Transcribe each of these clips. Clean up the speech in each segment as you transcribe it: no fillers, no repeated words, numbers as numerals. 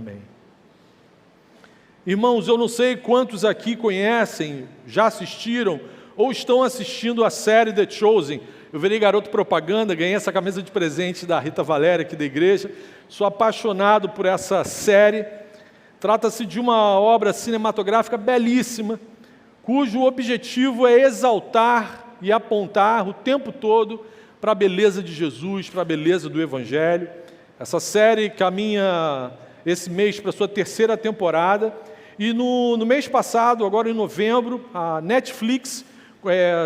Amém. Irmãos, eu não sei quantos aqui conhecem, já assistiram ou estão assistindo a série The Chosen. Eu virei garoto propaganda, ganhei essa camisa de presente da Rita Valéria aqui da igreja. Sou apaixonado por essa série. Trata-se de uma obra cinematográfica belíssima, cujo objetivo é exaltar e apontar o tempo todo para a beleza de Jesus, para a beleza do Evangelho. Essa série caminha esse mês para a sua 3ª temporada. E no mês passado, agora em novembro, a Netflix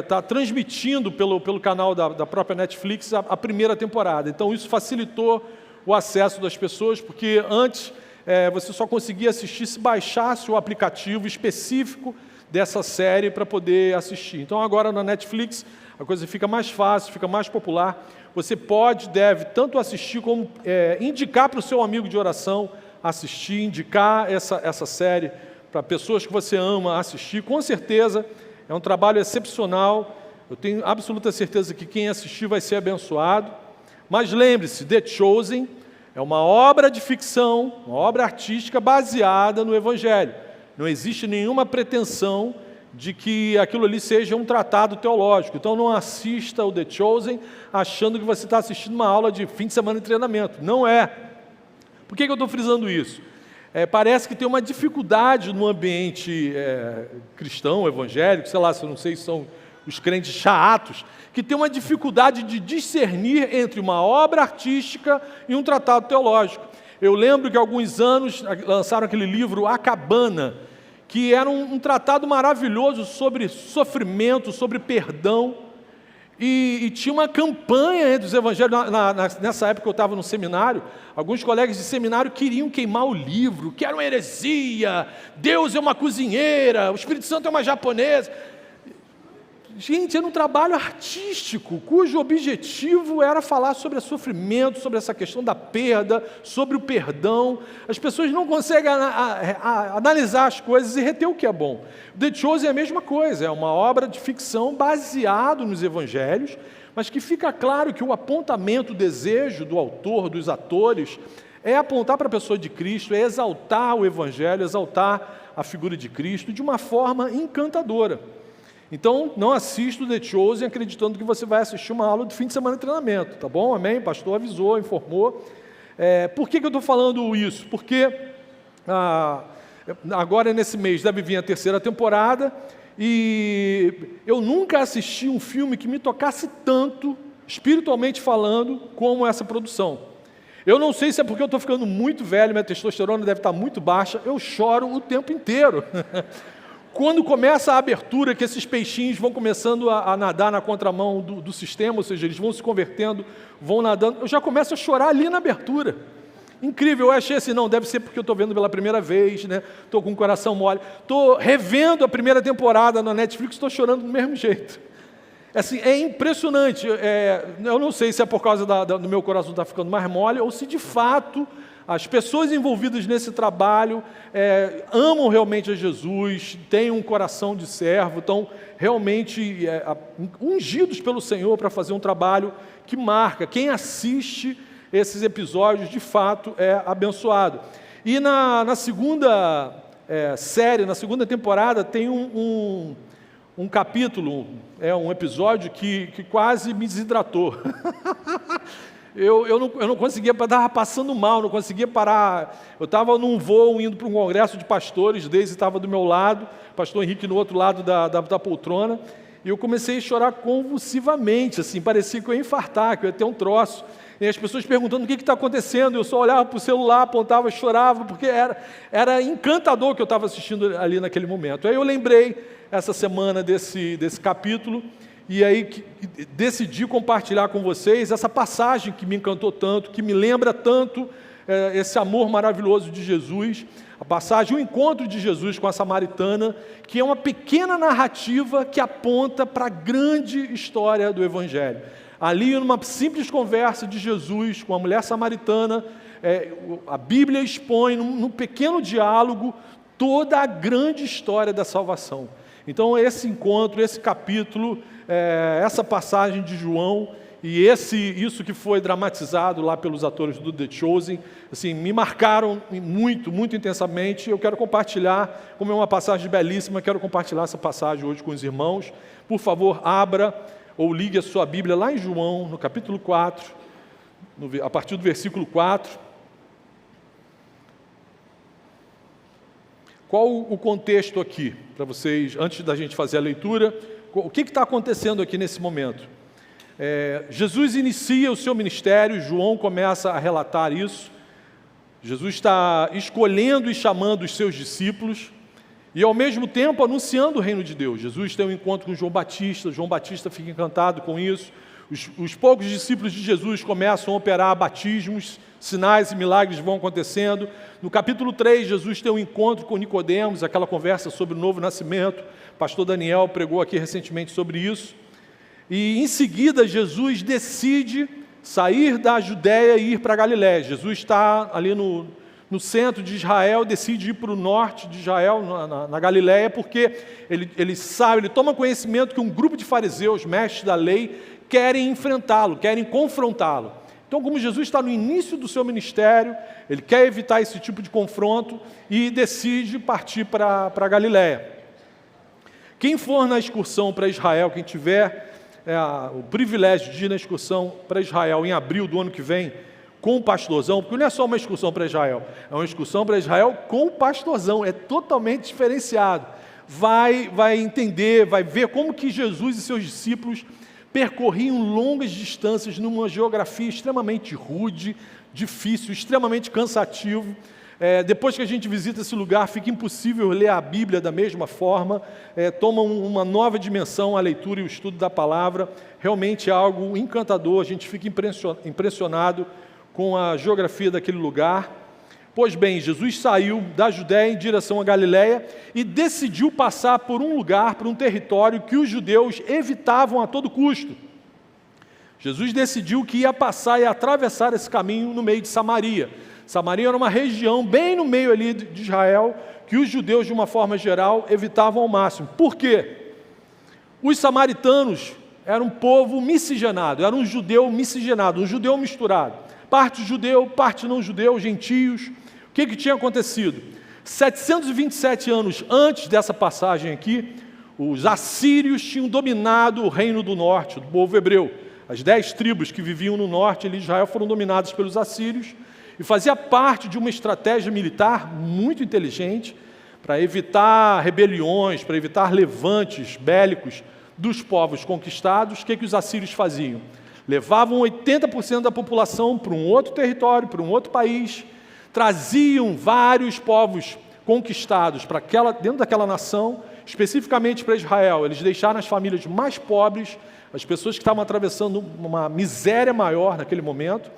está transmitindo pelo canal da própria Netflix a 1ª temporada. Então isso facilitou o acesso das pessoas, porque antes você só conseguia assistir se baixasse o aplicativo específico dessa série para poder assistir. Então agora na Netflix a coisa fica mais fácil, fica mais popular. Você deve tanto assistir como indicar para o seu amigo de oração assistir, indicar essa série para pessoas que você ama assistir. Com certeza é um trabalho excepcional. Eu tenho absoluta certeza que quem assistir vai ser abençoado. Mas lembre-se, The Chosen é uma obra de ficção, uma obra artística baseada no Evangelho. Não existe nenhuma pretensão de que aquilo ali seja um tratado teológico. Então não assista o The Chosen achando que você está assistindo uma aula de fim de semana de treinamento. Não é. Por que eu estou frisando isso? Parece que tem uma dificuldade no ambiente cristão, evangélico, sei lá, eu não sei se são os crentes chatos, que tem uma dificuldade de discernir entre uma obra artística e um tratado teológico. Eu lembro que há alguns anos lançaram aquele livro A Cabana, que era um tratado maravilhoso sobre sofrimento, sobre perdão, e tinha uma campanha entre os evangélicos. Nessa época eu estava no seminário, alguns colegas de seminário queriam queimar o livro, que era uma heresia, Deus é uma cozinheira, o Espírito Santo é uma japonesa. Gente, era um trabalho artístico, cujo objetivo era falar sobre o sofrimento, sobre essa questão da perda, sobre o perdão. As pessoas não conseguem analisar as coisas e reter o que é bom. The Chosen é a mesma coisa, é uma obra de ficção baseada nos evangelhos, mas que fica claro que o apontamento, o desejo do autor, dos atores, é apontar para a pessoa de Cristo, é exaltar o evangelho, exaltar a figura de Cristo de uma forma encantadora. Então, não assista o The Chosen acreditando que você vai assistir uma aula de fim de semana de treinamento, tá bom? Amém? O pastor avisou, informou. Por que eu estou falando isso? Porque agora, nesse mês, deve vir a 3ª temporada e eu nunca assisti um filme que me tocasse tanto, espiritualmente falando, como essa produção. Eu não sei se é porque eu estou ficando muito velho, minha testosterona deve estar muito baixa, eu choro o tempo inteiro. Quando começa a abertura, que esses peixinhos vão começando a nadar na contramão do sistema, ou seja, eles vão se convertendo, vão nadando, eu já começo a chorar ali na abertura. Incrível, eu achei assim, não, deve ser porque eu estou vendo pela primeira vez, né? Estou com o coração mole, estou revendo a 1ª temporada na Netflix, estou chorando do mesmo jeito. Assim, é impressionante, eu não sei se é por causa do meu coração estar ficando mais mole, ou se de fato as pessoas envolvidas nesse trabalho amam realmente a Jesus, têm um coração de servo, estão realmente ungidos pelo Senhor para fazer um trabalho que marca. Quem assiste esses episódios, de fato, é abençoado. E na 2ª série, na 2ª temporada, tem um capítulo, um episódio que quase me desidratou. Eu não conseguia, estava passando mal, não conseguia parar. Eu estava num voo indo para um congresso de pastores, Deise estava do meu lado, pastor Henrique no outro lado da poltrona, e eu comecei a chorar convulsivamente, assim, parecia que eu ia infartar, que eu ia ter um troço. E as pessoas perguntando o que está acontecendo, eu só olhava para o celular, apontava, chorava, porque era encantador o que eu estava assistindo ali naquele momento. Aí eu lembrei, essa semana, desse capítulo, e aí decidi compartilhar com vocês essa passagem que me encantou tanto, que me lembra tanto esse amor maravilhoso de Jesus, a passagem, o encontro de Jesus com a samaritana, que é uma pequena narrativa que aponta para a grande história do Evangelho. Ali, numa simples conversa de Jesus com a mulher samaritana, a Bíblia expõe, num pequeno diálogo, toda a grande história da salvação. Então, esse encontro, esse capítulo, essa passagem de João, e isso que foi dramatizado lá pelos atores do The Chosen, assim, me marcaram muito, muito intensamente. Eu quero compartilhar, como é uma passagem belíssima, quero compartilhar essa passagem hoje com os irmãos. Por favor, abra ou ligue a sua Bíblia lá em João, no capítulo 4, a partir do versículo 4. Qual o contexto aqui, para vocês, antes da gente fazer a leitura? O que está acontecendo aqui nesse momento? Jesus inicia o seu ministério, João começa a relatar isso. Jesus está escolhendo e chamando os seus discípulos e, ao mesmo tempo, anunciando o reino de Deus. Jesus tem um encontro com João Batista fica encantado com isso. Os poucos discípulos de Jesus começam a operar batismos, sinais e milagres vão acontecendo. No capítulo 3, Jesus tem um encontro com Nicodemos, aquela conversa sobre o novo nascimento. O pastor Daniel pregou aqui recentemente sobre isso. E em seguida, Jesus decide sair da Judéia e ir para a Galiléia. Jesus está ali no centro de Israel, decide ir para o norte de Israel, na Galiléia, porque ele sabe, ele toma conhecimento que um grupo de fariseus, mestres da lei, querem enfrentá-lo, querem confrontá-lo. Então, como Jesus está no início do seu ministério, ele quer evitar esse tipo de confronto e decide partir para a Galiléia. Quem for na excursão para Israel, quem tiver o privilégio de ir na excursão para Israel em abril do ano que vem, com o pastorzão, porque não é só uma excursão para Israel, é uma excursão para Israel com o pastorzão, é totalmente diferenciado. Vai entender, vai ver como que Jesus e seus discípulos percorriam longas distâncias numa geografia extremamente rude, difícil, extremamente cansativo. Depois que a gente visita esse lugar, fica impossível ler a Bíblia da mesma forma, toma uma nova dimensão a leitura e o estudo da palavra, realmente é algo encantador, a gente fica impressionado com a geografia daquele lugar. Pois bem, Jesus saiu da Judéia em direção à Galiléia e decidiu passar por um lugar, por um território que os judeus evitavam a todo custo. Jesus decidiu que ia passar e atravessar esse caminho no meio de Samaria. Samaria era uma região bem no meio ali de Israel, que os judeus, de uma forma geral, evitavam ao máximo. Por quê? Os samaritanos eram um povo miscigenado, era um judeu miscigenado, um judeu misturado. Parte judeu, parte não judeu, gentios. O que tinha acontecido? 727 anos antes dessa passagem aqui, os assírios tinham dominado o reino do norte, do povo hebreu. As 10 tribos que viviam no norte de Israel foram dominadas pelos assírios e fazia parte de uma estratégia militar muito inteligente para evitar rebeliões, para evitar levantes bélicos dos povos conquistados. O que os assírios faziam? Levavam 80% da população para um outro território, para um outro país, traziam vários povos conquistados para dentro daquela nação, especificamente para Israel. Eles deixaram as famílias mais pobres, as pessoas que estavam atravessando uma miséria maior naquele momento,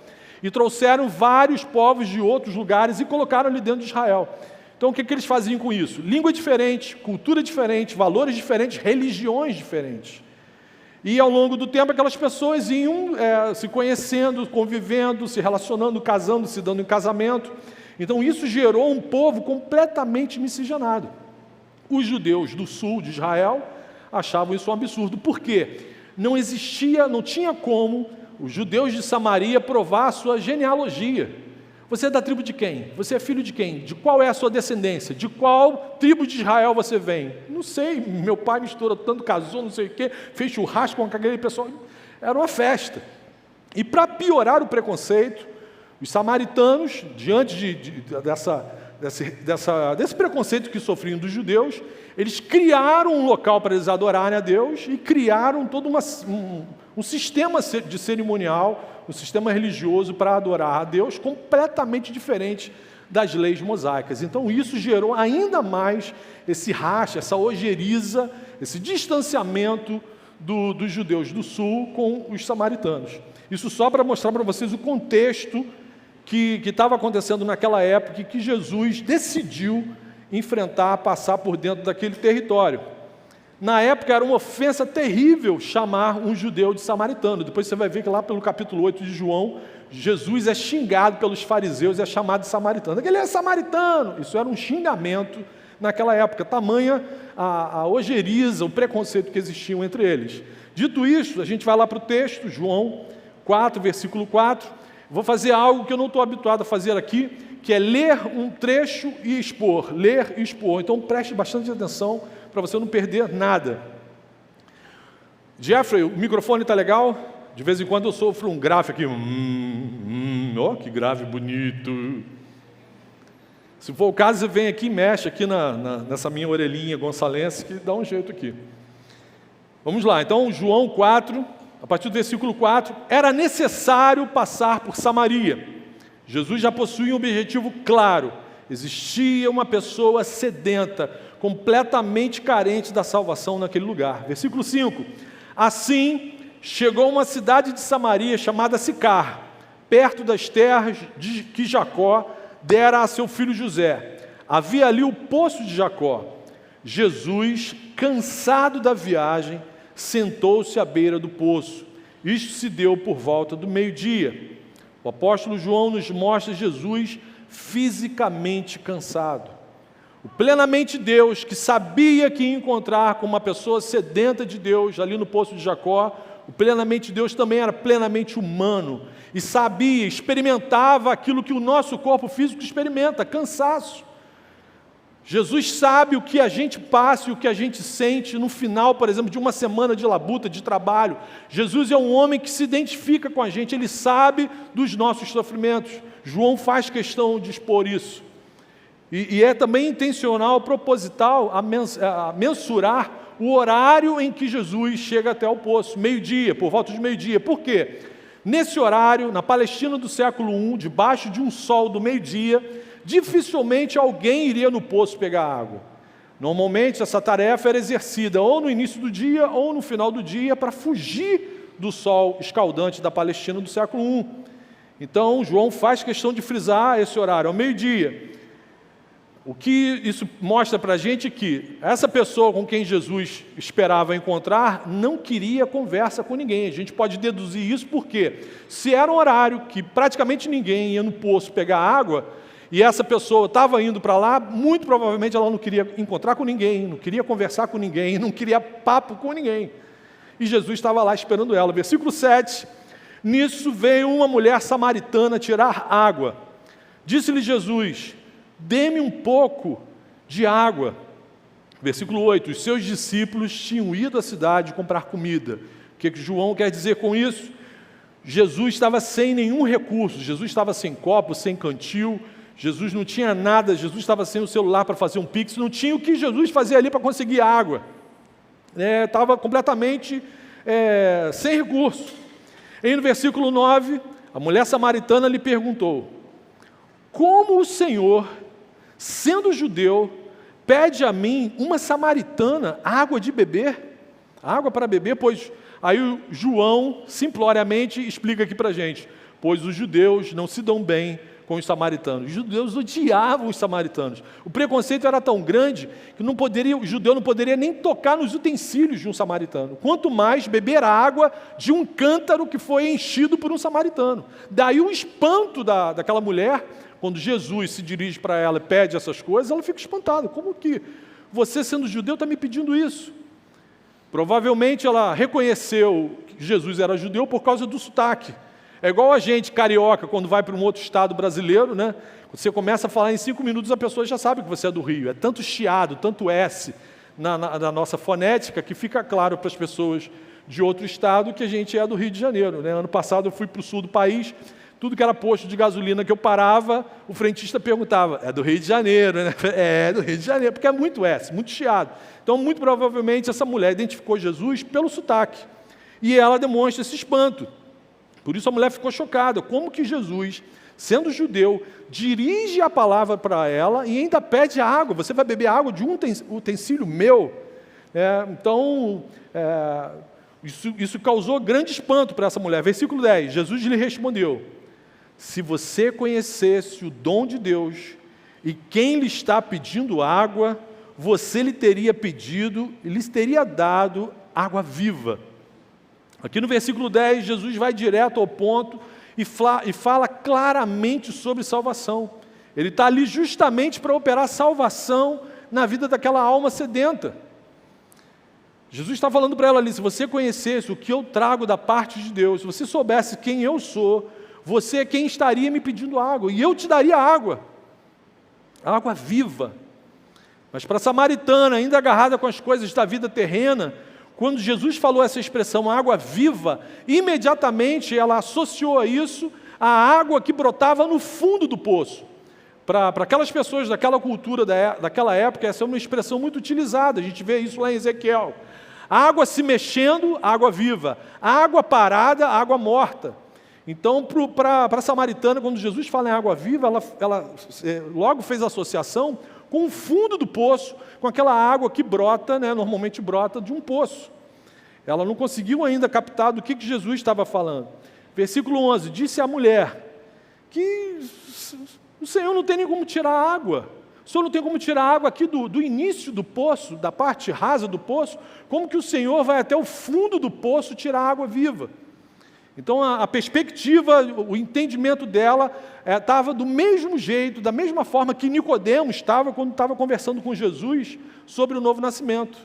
e trouxeram vários povos de outros lugares e colocaram ali dentro de Israel. Então, o que eles faziam com isso? Língua diferente, cultura diferente, valores diferentes, religiões diferentes. E, ao longo do tempo, aquelas pessoas iam se conhecendo, convivendo, se relacionando, casando, se dando em casamento. Então, isso gerou um povo completamente miscigenado. Os judeus do sul de Israel achavam isso um absurdo. Por quê? Não tinha como os judeus de Samaria provar a sua genealogia. Você é da tribo de quem? Você é filho de quem? De qual é a sua descendência? De qual tribo de Israel você vem? Não sei, meu pai misturou tanto, casou, não sei o quê, fez churrasco com aquele pessoal. Era uma festa. E para piorar o preconceito, os samaritanos, diante desse preconceito que sofriam dos judeus, eles criaram um local para eles adorarem a Deus e criaram todo um sistema de cerimonial, um sistema religioso para adorar a Deus completamente diferente das leis mosaicas. Então isso gerou ainda mais esse racha, essa ojeriza, esse distanciamento dos judeus do sul com os samaritanos. Isso só para mostrar para vocês o contexto que estava acontecendo naquela época e que Jesus decidiu enfrentar, passar por dentro daquele território. Na época era uma ofensa terrível chamar um judeu de samaritano. Depois você vai ver que lá pelo capítulo 8 de João, Jesus é xingado pelos fariseus e é chamado de samaritano. Ele é samaritano! Isso era um xingamento naquela época, tamanha a ojeriza, o preconceito que existiam entre eles. Dito isso, a gente vai lá para o texto, João 4, versículo 4. Vou fazer algo que eu não estou habituado a fazer aqui, que é ler um trecho e expor, ler e expor. Então preste bastante atenção para você não perder nada. Jeffrey, o microfone está legal? De vez em quando eu sofro um grave aqui. Ó, que grave bonito. Se for o caso, você vem aqui e mexe aqui nessa minha orelhinha gonçalense, que dá um jeito aqui. Vamos lá, então João 4, a partir do versículo 4, era necessário passar por Samaria. Jesus já possuía um objetivo claro. Existia uma pessoa sedenta, completamente carente da salvação naquele lugar. Versículo 5. Assim, chegou a uma cidade de Samaria chamada Sicar, perto das terras que Jacó dera a seu filho José. Havia ali o poço de Jacó. Jesus, cansado da viagem, sentou-se à beira do poço. Isto se deu por volta do meio-dia. O apóstolo João nos mostra Jesus fisicamente cansado. O plenamente Deus, que sabia que ia encontrar com uma pessoa sedenta de Deus, ali no poço de Jacó, o plenamente Deus também era plenamente humano e sabia, experimentava aquilo que o nosso corpo físico experimenta, cansaço. Jesus sabe o que a gente passa e o que a gente sente no final, por exemplo, de uma semana de labuta, de trabalho. Jesus é um homem que se identifica com a gente, ele sabe dos nossos sofrimentos. João faz questão de expor isso. E é também intencional, proposital, a mensurar o horário em que Jesus chega até o poço, meio-dia, por volta de meio-dia. Por quê? Nesse horário, na Palestina do século I, debaixo de um sol do meio-dia, dificilmente alguém iria no poço pegar água. Normalmente essa tarefa era exercida ou no início do dia ou no final do dia para fugir do sol escaldante da Palestina do século I. Então João faz questão de frisar esse horário, ao meio-dia. O que isso mostra para a gente é que essa pessoa com quem Jesus esperava encontrar não queria conversa com ninguém. A gente pode deduzir isso porque se era um horário que praticamente ninguém ia no poço pegar água e essa pessoa estava indo para lá, muito provavelmente ela não queria encontrar com ninguém, não queria conversar com ninguém, não queria papo com ninguém. E Jesus estava lá esperando ela. Versículo 7, nisso veio uma mulher samaritana tirar água. Disse-lhe Jesus: dê-me um pouco de água. Versículo 8, os seus discípulos tinham ido à cidade comprar comida. O que João quer dizer com isso? Jesus estava sem nenhum recurso, Jesus estava sem copo, sem cantil, Jesus não tinha nada, Jesus estava sem o celular para fazer um pix, não tinha o que Jesus fazia ali para conseguir água. Estava completamente sem recurso. E no versículo 9, a mulher samaritana lhe perguntou: como o Senhor, sendo judeu, pede a mim, uma samaritana, água de beber? Água para beber? Pois aí o João simploriamente explica aqui para a gente: pois os judeus não se dão bem com os samaritanos. Os judeus odiavam os samaritanos. O preconceito era tão grande que o judeu não poderia nem tocar nos utensílios de um samaritano, quanto mais beber água de um cântaro que foi enchido por um samaritano. Daí o espanto daquela mulher. Quando Jesus se dirige para ela e pede essas coisas, ela fica espantada. Como que você, sendo judeu, está me pedindo isso? Provavelmente ela reconheceu que Jesus era judeu por causa do sotaque. É igual a gente, carioca, quando vai para um outro estado brasileiro, né? Quando você começa a falar em 5 minutos, a pessoa já sabe que você é do Rio. É tanto chiado, tanto S na nossa fonética, que fica claro para as pessoas de outro estado que a gente é do Rio de Janeiro, né? Ano passado eu fui para o sul do país. Tudo que era posto de gasolina que eu parava, o frentista perguntava: é do Rio de Janeiro, né? É do Rio de Janeiro, porque é muito S, muito chiado. Então, muito provavelmente, essa mulher identificou Jesus pelo sotaque. E ela demonstra esse espanto. Por isso a mulher ficou chocada. Como que Jesus, sendo judeu, dirige a palavra para ela e ainda pede água? Você vai beber água de um utensílio meu? Isso causou grande espanto para essa mulher. Versículo 10, Jesus lhe respondeu: se você conhecesse o dom de Deus e quem lhe está pedindo água, você lhe teria pedido e lhe teria dado água viva. Aqui no versículo 10, Jesus vai direto ao ponto e fala claramente sobre salvação. Ele está ali justamente para operar salvação na vida daquela alma sedenta. Jesus está falando para ela ali, se você conhecesse o que eu trago da parte de Deus, se você soubesse quem eu sou, você é quem estaria me pedindo água, e eu te daria água viva. Mas para a samaritana, ainda agarrada com as coisas da vida terrena, quando Jesus falou essa expressão, água viva, imediatamente ela associou a isso a água que brotava no fundo do poço. Para aquelas pessoas daquela cultura, daquela época, essa é uma expressão muito utilizada, a gente vê isso lá em Ezequiel. Água se mexendo, água viva. Água parada, água morta. Então, para a samaritana, quando Jesus fala em água viva, ela logo fez a associação com o fundo do poço, com aquela água que brota, normalmente brota de um poço. Ela não conseguiu ainda captar do que Jesus estava falando. Versículo 11, disse a mulher que o Senhor não tem nem como tirar a água. O Senhor não tem como tirar a água aqui do início do poço, da parte rasa do poço, como que o Senhor vai até o fundo do poço tirar a água viva? Então a perspectiva, o entendimento dela estava do mesmo jeito, da mesma forma que Nicodemos estava quando estava conversando com Jesus sobre o novo nascimento.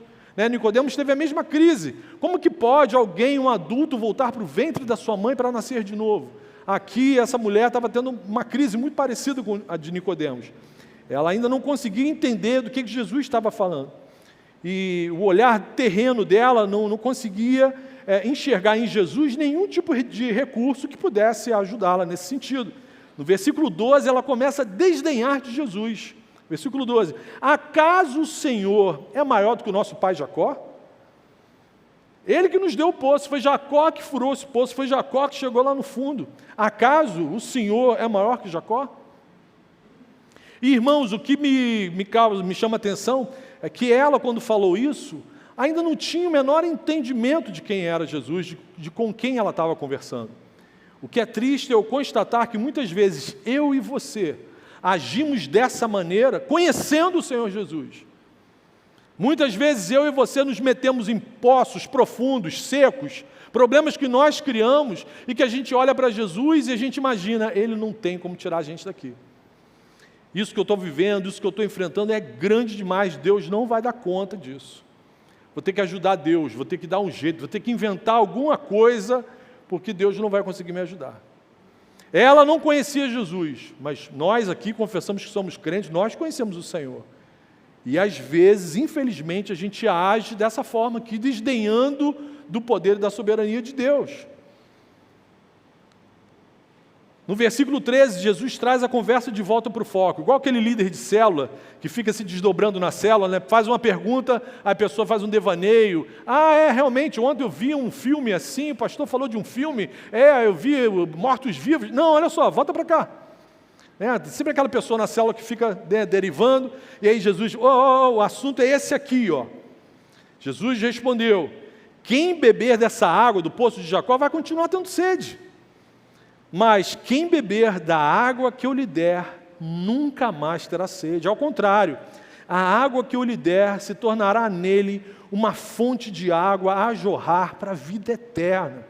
Nicodemos teve a mesma crise. Como que pode alguém, um adulto, voltar para o ventre da sua mãe para nascer de novo? Aqui essa mulher estava tendo uma crise muito parecida com a de Nicodemos. Ela ainda não conseguia entender do que Jesus estava falando. E o olhar terreno dela não conseguia enxergar em Jesus nenhum tipo de recurso que pudesse ajudá-la nesse sentido. No versículo 12, ela começa a desdenhar de Jesus. Versículo 12. Acaso o Senhor é maior do que o nosso pai Jacó? Ele que nos deu o poço, foi Jacó que furou esse poço, foi Jacó que chegou lá no fundo. Acaso o Senhor é maior que Jacó? E, irmãos, o que me chama a atenção é que ela, quando falou isso, ainda não tinha o menor entendimento de quem era Jesus, de com quem ela estava conversando. O que é triste é eu constatar que muitas vezes eu e você agimos dessa maneira, conhecendo o Senhor Jesus. Muitas vezes eu e você nos metemos em poços profundos, secos, problemas que nós criamos e que a gente olha para Jesus e a gente imagina, Ele não tem como tirar a gente daqui. Isso que eu estou vivendo, isso que eu estou enfrentando é grande demais, Deus não vai dar conta disso. Vou ter que ajudar Deus, vou ter que dar um jeito, vou ter que inventar alguma coisa, porque Deus não vai conseguir me ajudar. Ela não conhecia Jesus, mas nós aqui confessamos que somos crentes, nós conhecemos o Senhor. E às vezes, infelizmente, a gente age dessa forma aqui, desdenhando do poder e da soberania de Deus. No versículo 13, Jesus traz a conversa de volta para o foco, igual aquele líder de célula, que fica se desdobrando na célula, faz uma pergunta, a pessoa faz um devaneio, realmente, ontem eu vi um filme assim, o pastor falou de um filme, eu vi mortos-vivos, não, olha só, volta para cá. Sempre aquela pessoa na célula que fica derivando, e aí Jesus, o assunto é esse aqui, ó. Jesus respondeu, quem beber dessa água do poço de Jacó vai continuar tendo sede. Mas quem beber da água que eu lhe der, nunca mais terá sede. Ao contrário, a água que eu lhe der se tornará nele uma fonte de água a jorrar para a vida eterna.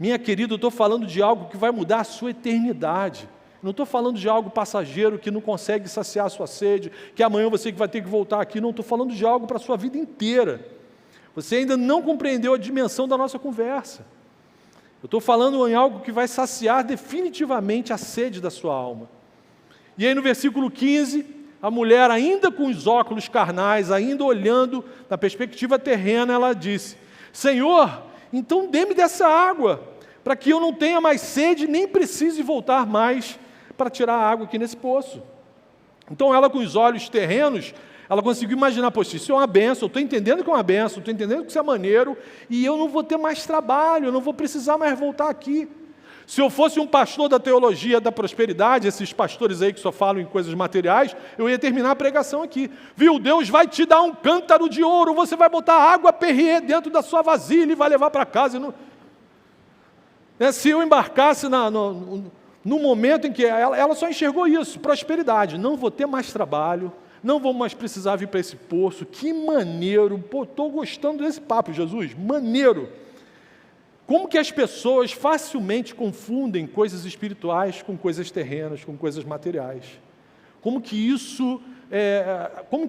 Minha querida, eu estou falando de algo que vai mudar a sua eternidade. Não estou falando de algo passageiro que não consegue saciar a sua sede, que amanhã você vai ter que voltar aqui. Não, estou falando de algo para a sua vida inteira. Você ainda não compreendeu a dimensão da nossa conversa. Eu estou falando em algo que vai saciar definitivamente a sede da sua alma. E aí no versículo 15, a mulher, ainda com os óculos carnais, ainda olhando na perspectiva terrena, ela disse, Senhor, então dê-me dessa água, para que eu não tenha mais sede, nem precise voltar mais para tirar a água aqui nesse poço. Então ela, com os olhos terrenos, ela conseguiu imaginar, poxa, isso é uma benção, eu estou entendendo que é uma benção, estou entendendo que isso é maneiro, e eu não vou ter mais trabalho, eu não vou precisar mais voltar aqui. Se eu fosse um pastor da teologia da prosperidade, esses pastores aí que só falam em coisas materiais, eu ia terminar a pregação aqui. Viu, Deus vai te dar um cântaro de ouro, você vai botar água Perrier dentro da sua vasilha e vai levar para casa. Se eu embarcasse no momento em que ela só enxergou isso, prosperidade, não vou ter mais trabalho, não vou mais precisar vir para esse poço, que maneiro, estou gostando desse papo, Jesus, maneiro. Como que as pessoas facilmente confundem coisas espirituais com coisas terrenas, com coisas materiais? Como que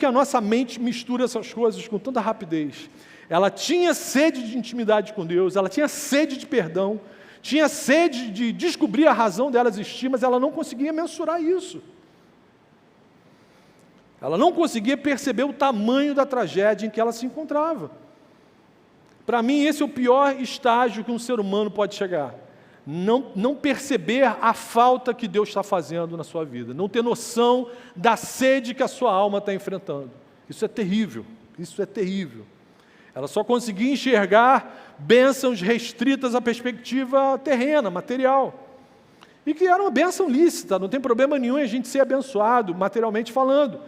a nossa mente mistura essas coisas com tanta rapidez? Ela tinha sede de intimidade com Deus, ela tinha sede de perdão, tinha sede de descobrir a razão dela existir, mas ela não conseguia mensurar isso. Ela não conseguia perceber o tamanho da tragédia em que ela se encontrava. Para mim, esse é o pior estágio que um ser humano pode chegar. Não perceber a falta que Deus está fazendo na sua vida. Não ter noção da sede que a sua alma está enfrentando. Isso é terrível. Isso é terrível. Ela só conseguia enxergar bênçãos restritas à perspectiva terrena, material. E que era uma bênção lícita, não tem problema nenhum em a gente ser abençoado, materialmente falando.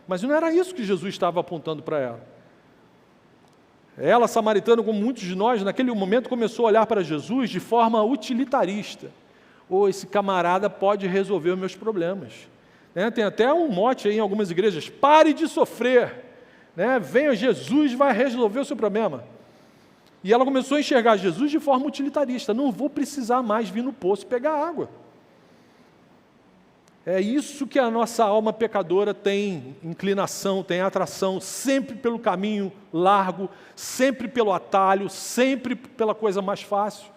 Mas não era isso que Jesus estava apontando para ela. Ela, samaritana, como muitos de nós, naquele momento começou a olhar para Jesus de forma utilitarista. Esse camarada pode resolver os meus problemas. Tem até um mote aí em algumas igrejas: pare de sofrer. Venha, Jesus vai resolver o seu problema. E ela começou a enxergar Jesus de forma utilitarista. Não vou precisar mais vir no poço pegar água. É isso que a nossa alma pecadora tem inclinação, tem atração, sempre pelo caminho largo, sempre pelo atalho, sempre pela coisa mais fácil.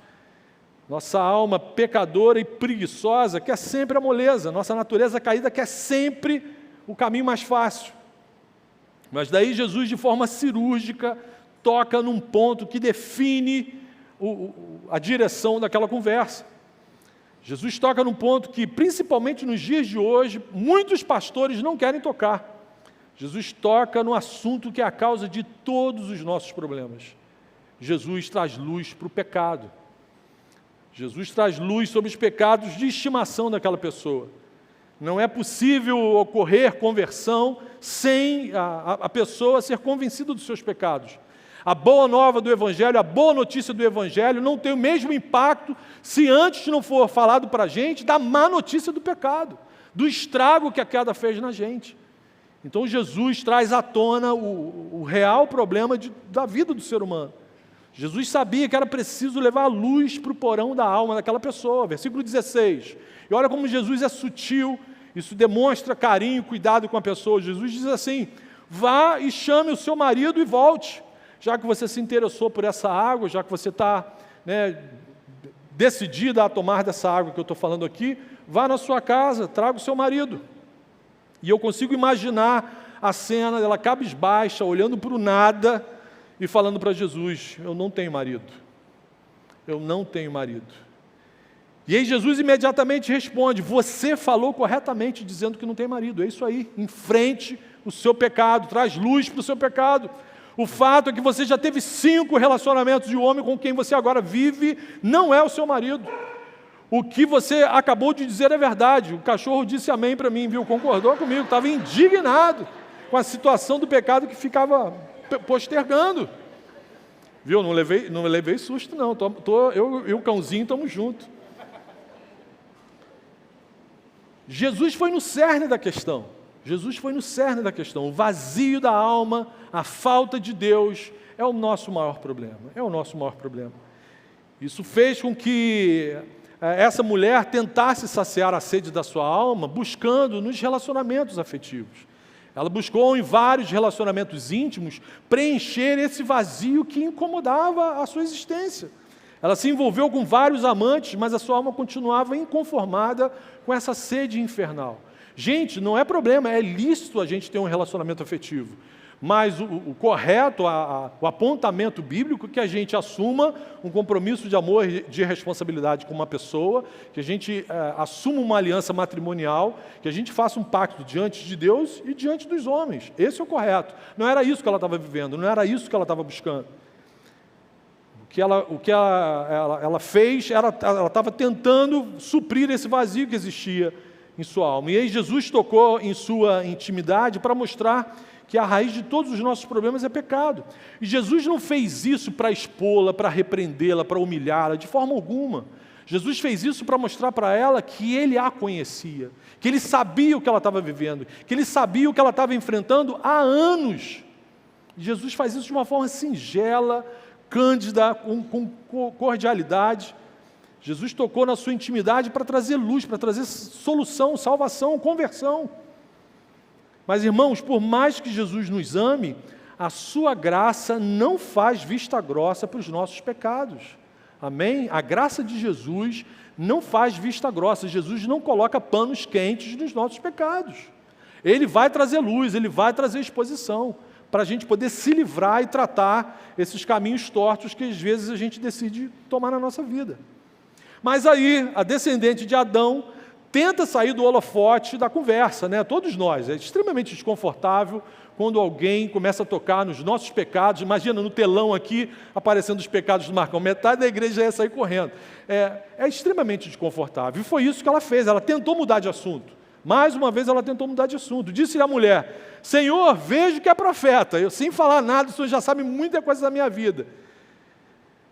Nossa alma pecadora e preguiçosa quer sempre a moleza, nossa natureza caída quer sempre o caminho mais fácil. Mas daí Jesus, de forma cirúrgica, toca num ponto que define a direção daquela conversa. Jesus toca num ponto que, principalmente nos dias de hoje, muitos pastores não querem tocar. Jesus toca no assunto que é a causa de todos os nossos problemas. Jesus traz luz para o pecado. Jesus traz luz sobre os pecados de estimação daquela pessoa. Não é possível ocorrer conversão sem a pessoa ser convencida dos seus pecados. A boa nova do Evangelho, a boa notícia do Evangelho não tem o mesmo impacto se antes não for falado para a gente da má notícia do pecado, do estrago que a queda fez na gente. Então Jesus traz à tona o real problema da vida do ser humano. Jesus sabia que era preciso levar a luz para o porão da alma daquela pessoa. Versículo 16. E olha como Jesus é sutil, isso demonstra carinho, cuidado com a pessoa. Jesus diz assim: vá e chame o seu marido e volte. Já que você se interessou por essa água, já que você está decidida a tomar dessa água que eu estou falando aqui, vá na sua casa, traga o seu marido. E eu consigo imaginar a cena dela cabisbaixa, olhando para o nada e falando para Jesus: eu não tenho marido. Eu não tenho marido. E aí Jesus imediatamente responde: você falou corretamente dizendo que não tem marido. É isso aí, enfrente o seu pecado, traz luz para o seu pecado. O fato é que você já teve 5 relacionamentos e o homem com quem você agora vive não é o seu marido. O que você acabou de dizer é verdade. O cachorro disse amém para mim, viu? Concordou comigo, estava indignado com a situação do pecado que ficava postergando. Viu? Não levei susto não, eu e o cãozinho estamos juntos. Jesus foi no cerne da questão. Jesus foi no cerne da questão. O vazio da alma, a falta de Deus é o nosso maior problema. É o nosso maior problema. Isso fez com que essa mulher tentasse saciar a sede da sua alma buscando nos relacionamentos afetivos. Ela buscou em vários relacionamentos íntimos preencher esse vazio que incomodava a sua existência. Ela se envolveu com vários amantes, mas a sua alma continuava inconformada com essa sede infernal. Gente, não é problema, é lícito a gente ter um relacionamento afetivo. Mas o correto, o apontamento bíblico é que a gente assuma um compromisso de amor e de responsabilidade com uma pessoa, que a gente assuma uma aliança matrimonial, que a gente faça um pacto diante de Deus e diante dos homens. Esse é o correto. Não era isso que ela estava vivendo, não era isso que ela estava buscando. O que ela fez, ela estava tentando suprir esse vazio que existia em sua alma. E aí Jesus tocou em sua intimidade para mostrar que a raiz de todos os nossos problemas é pecado. E Jesus não fez isso para expô-la, para repreendê-la, para humilhá-la, de forma alguma. Jesus fez isso para mostrar para ela que Ele a conhecia, que Ele sabia o que ela estava vivendo, que Ele sabia o que ela estava enfrentando há anos. E Jesus faz isso de uma forma singela, cândida, com cordialidade. Jesus tocou na sua intimidade para trazer luz, para trazer solução, salvação, conversão. Mas, irmãos, por mais que Jesus nos ame, a sua graça não faz vista grossa para os nossos pecados. Amém? A graça de Jesus não faz vista grossa. Jesus não coloca panos quentes nos nossos pecados. Ele vai trazer luz, Ele vai trazer exposição, para a gente poder se livrar e tratar esses caminhos tortos que às vezes a gente decide tomar na nossa vida. Mas aí, a descendente de Adão tenta sair do holofote da conversa, né? Todos nós. É extremamente desconfortável quando alguém começa a tocar nos nossos pecados. Imagina no telão aqui, aparecendo os pecados do Marcão. Metade da igreja ia sair correndo. É extremamente desconfortável. E foi isso que ela fez. Ela tentou mudar de assunto. Mais uma vez ela tentou mudar de assunto. Disse-lhe a mulher: Senhor, vejo que é profeta. Eu, sem falar nada, o Senhor já sabe muita coisa da minha vida.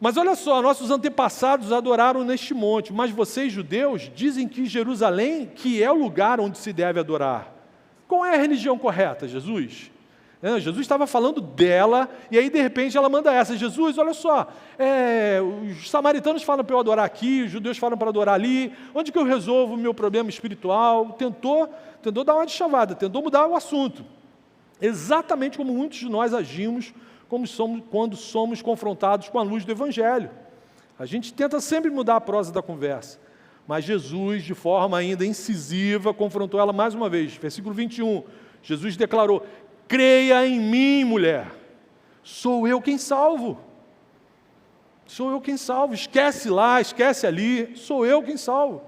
Mas olha só, nossos antepassados adoraram neste monte, mas vocês, judeus, dizem que Jerusalém que é o lugar onde se deve adorar. Qual é a religião correta, Jesus? Jesus estava falando dela, e aí de repente ela manda essa: Jesus, olha só, os samaritanos falam para eu adorar aqui, os judeus falam para adorar ali, onde que eu resolvo o meu problema espiritual? Tentou dar uma deschavada, tentou mudar o assunto. Exatamente como muitos de nós agimos quando somos confrontados com a luz do Evangelho. A gente tenta sempre mudar a prosa da conversa, mas Jesus, de forma ainda incisiva, confrontou ela mais uma vez. Versículo 21, Jesus declarou: creia em mim, mulher, sou eu quem salvo. Sou eu quem salvo. Esquece lá, esquece ali, sou eu quem salvo.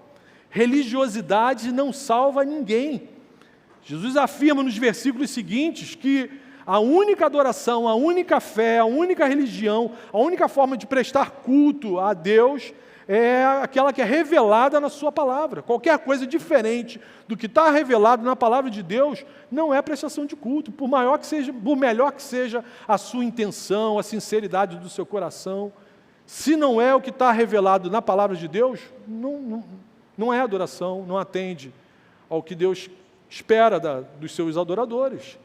Religiosidade não salva ninguém. Jesus afirma nos versículos seguintes que a única adoração, a única fé, a única religião, a única forma de prestar culto a Deus é aquela que é revelada na sua palavra. Qualquer coisa diferente do que está revelado na palavra de Deus não é prestação de culto, por melhor que seja a sua intenção, a sinceridade do seu coração. Se não é o que está revelado na palavra de Deus, não é adoração, não atende ao que Deus espera dos seus adoradores.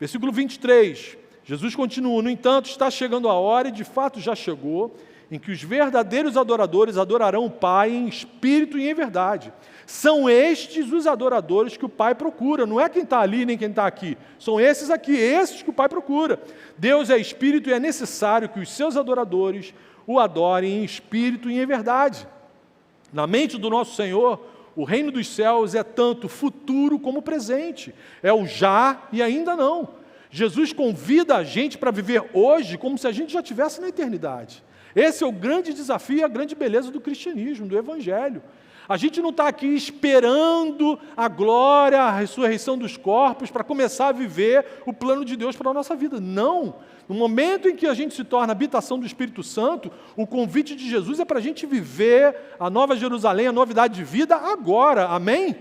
Versículo 23, Jesus continua: no entanto, está chegando a hora, e de fato já chegou, em que os verdadeiros adoradores adorarão o Pai em espírito e em verdade. São estes os adoradores que o Pai procura, não é quem está ali nem quem está aqui, são esses aqui, esses que o Pai procura. Deus é espírito e é necessário que os seus adoradores o adorem em espírito e em verdade. Na mente do nosso Senhor, o reino dos céus é tanto futuro como presente, é o já e ainda não. Jesus convida a gente para viver hoje como se a gente já estivesse na eternidade. Esse é o grande desafio e a grande beleza do cristianismo, do Evangelho. A gente não está aqui esperando a glória, a ressurreição dos corpos para começar a viver o plano de Deus para a nossa vida. Não! No momento em que a gente se torna habitação do Espírito Santo, o convite de Jesus é para a gente viver a nova Jerusalém, a novidade de vida agora. Amém?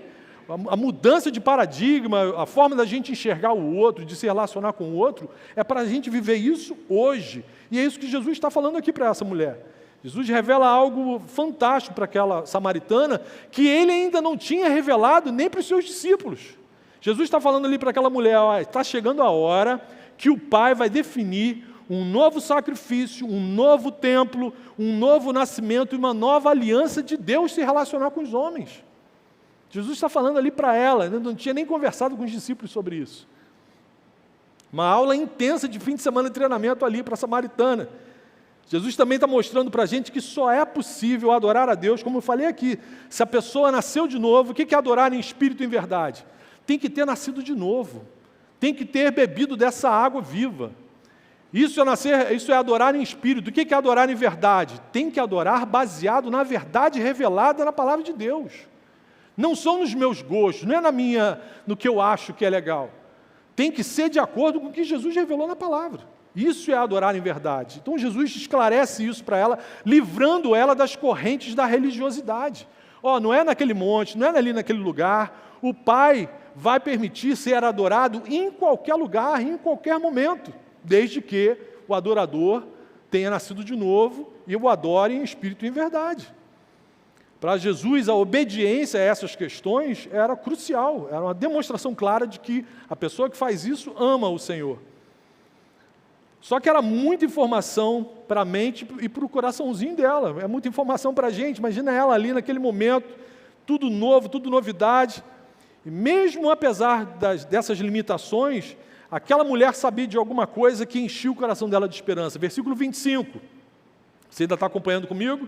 A mudança de paradigma, a forma da gente enxergar o outro, de se relacionar com o outro, é para a gente viver isso hoje. E é isso que Jesus está falando aqui para essa mulher. Jesus revela algo fantástico para aquela samaritana, que ele ainda não tinha revelado nem para os seus discípulos. Jesus está falando ali para aquela mulher: está chegando a hora que o Pai vai definir um novo sacrifício, um novo templo, um novo nascimento e uma nova aliança de Deus se relacionar com os homens. Jesus está falando ali para ela, não tinha nem conversado com os discípulos sobre isso. Uma aula intensa de fim de semana de treinamento ali para a samaritana. Jesus também está mostrando para a gente que só é possível adorar a Deus, como eu falei aqui, se a pessoa nasceu de novo. O que é adorar em espírito e em verdade? Tem que ter nascido de novo, tem que ter bebido dessa água viva. Isso é adorar em espírito. O que é adorar em verdade? Tem que adorar baseado na verdade revelada na palavra de Deus. Não são nos meus gostos, não é no que eu acho que é legal. Tem que ser de acordo com o que Jesus revelou na palavra. Isso é adorar em verdade. Então Jesus esclarece isso para ela, livrando ela das correntes da religiosidade. Não é naquele monte, não é ali naquele lugar. O Pai vai permitir ser adorado em qualquer lugar, em qualquer momento, desde que o adorador tenha nascido de novo e o adore em espírito e em verdade. Para Jesus, a obediência a essas questões era crucial, era uma demonstração clara de que a pessoa que faz isso ama o Senhor. Só que era muita informação para a mente e para o coraçãozinho dela, é muita informação para a gente. Imagina ela ali naquele momento, tudo novo, tudo novidade. E mesmo apesar dessas limitações, aquela mulher sabia de alguma coisa que enchia o coração dela de esperança. Versículo 25. Você ainda está acompanhando comigo?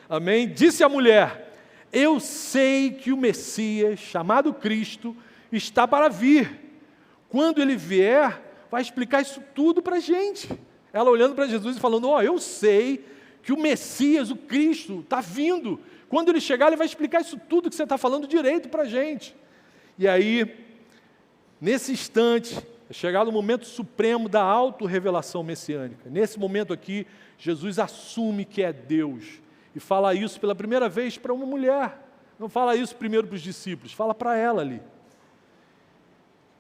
Amém? Disse a mulher: eu sei que o Messias, chamado Cristo, está para vir. Quando ele vier, vai explicar isso tudo para a gente. Ela olhando para Jesus e falando: eu sei que o Messias, o Cristo, está vindo. Quando ele chegar, ele vai explicar isso tudo que você está falando direito para a gente. E aí, nesse instante, é chegado o momento supremo da autorrevelação messiânica. Nesse momento aqui, Jesus assume que é Deus e fala isso pela primeira vez para uma mulher. Não fala isso primeiro para os discípulos, fala para ela ali.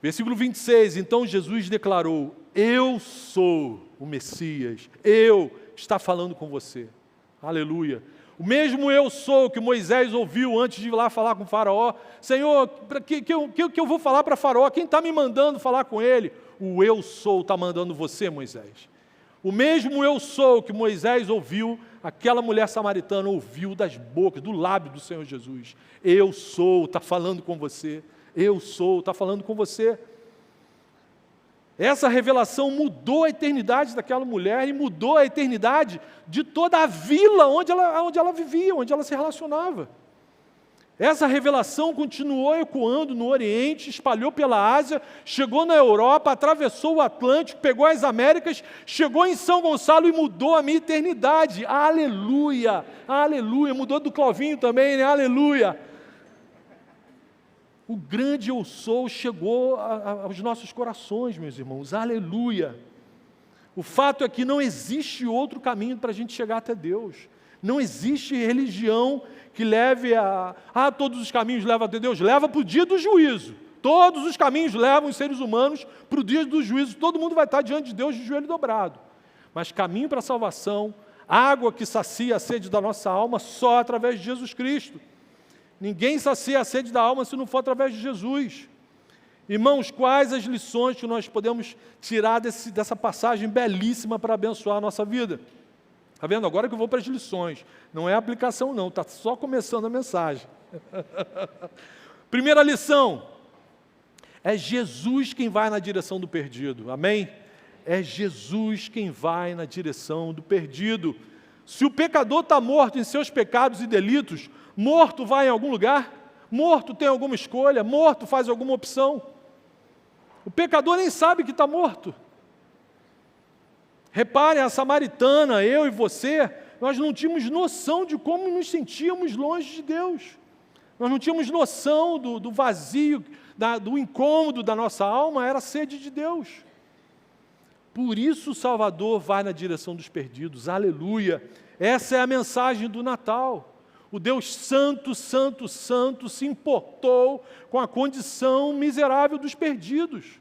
Versículo 26, então Jesus declarou: eu sou o Messias, eu está falando com você. Aleluia. O mesmo eu sou que Moisés ouviu antes de ir lá falar com o faraó. Senhor, que eu vou falar para faraó? Quem está me mandando falar com ele? O eu sou está mandando você, Moisés. O mesmo eu sou que Moisés ouviu, aquela mulher samaritana ouviu das bocas, do lábio do Senhor Jesus. Eu sou, está falando com você. Eu sou, está falando com você. Essa revelação mudou a eternidade daquela mulher e mudou a eternidade de toda a vila onde ela vivia, onde ela se relacionava. Essa revelação continuou ecoando no Oriente, espalhou pela Ásia, chegou na Europa, atravessou o Atlântico, pegou as Américas, chegou em São Gonçalo e mudou a minha eternidade. Aleluia! Aleluia! Mudou do Clovinho também, né? Aleluia! O grande eu sou chegou aos nossos corações, meus irmãos. Aleluia! O fato é que não existe outro caminho para a gente chegar até Deus. Não existe religião que leve todos os caminhos levam até Deus. Leva para o dia do juízo. Todos os caminhos levam os seres humanos para o dia do juízo. Todo mundo vai estar diante de Deus de joelho dobrado. Mas caminho para a salvação, água que sacia a sede da nossa alma, só através de Jesus Cristo. Ninguém sacia a sede da alma se não for através de Jesus. Irmãos, quais as lições que nós podemos tirar dessa passagem belíssima para abençoar a nossa vida? Está vendo? Agora que eu vou para as lições. Não é aplicação não, está só começando a mensagem. Primeira lição: é Jesus quem vai na direção do perdido. Amém? É Jesus quem vai na direção do perdido. Se o pecador está morto em seus pecados e delitos, morto vai em algum lugar? Morto tem alguma escolha? Morto faz alguma opção? O pecador nem sabe que está morto. Reparem, a samaritana, eu e você, nós não tínhamos noção de como nos sentíamos longe de Deus. Nós não tínhamos noção do vazio, do incômodo da nossa alma, era a sede de Deus. Por isso o Salvador vai na direção dos perdidos. Aleluia! Essa é a mensagem do Natal. O Deus Santo, Santo, Santo se importou com a condição miserável dos perdidos.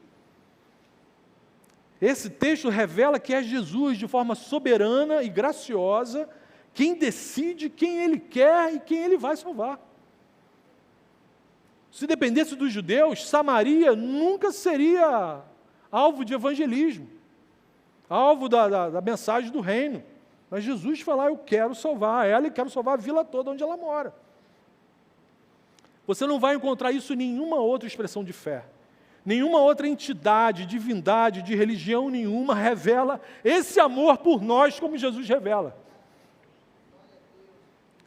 Esse texto revela que é Jesus, de forma soberana e graciosa, quem decide quem Ele quer e quem Ele vai salvar. Se dependesse dos judeus, Samaria nunca seria alvo de evangelismo, alvo da mensagem do reino. Mas Jesus fala: eu quero salvar ela e quero salvar a vila toda onde ela mora. Você não vai encontrar isso em nenhuma outra expressão de fé. Nenhuma outra entidade, divindade, de religião nenhuma revela esse amor por nós como Jesus revela.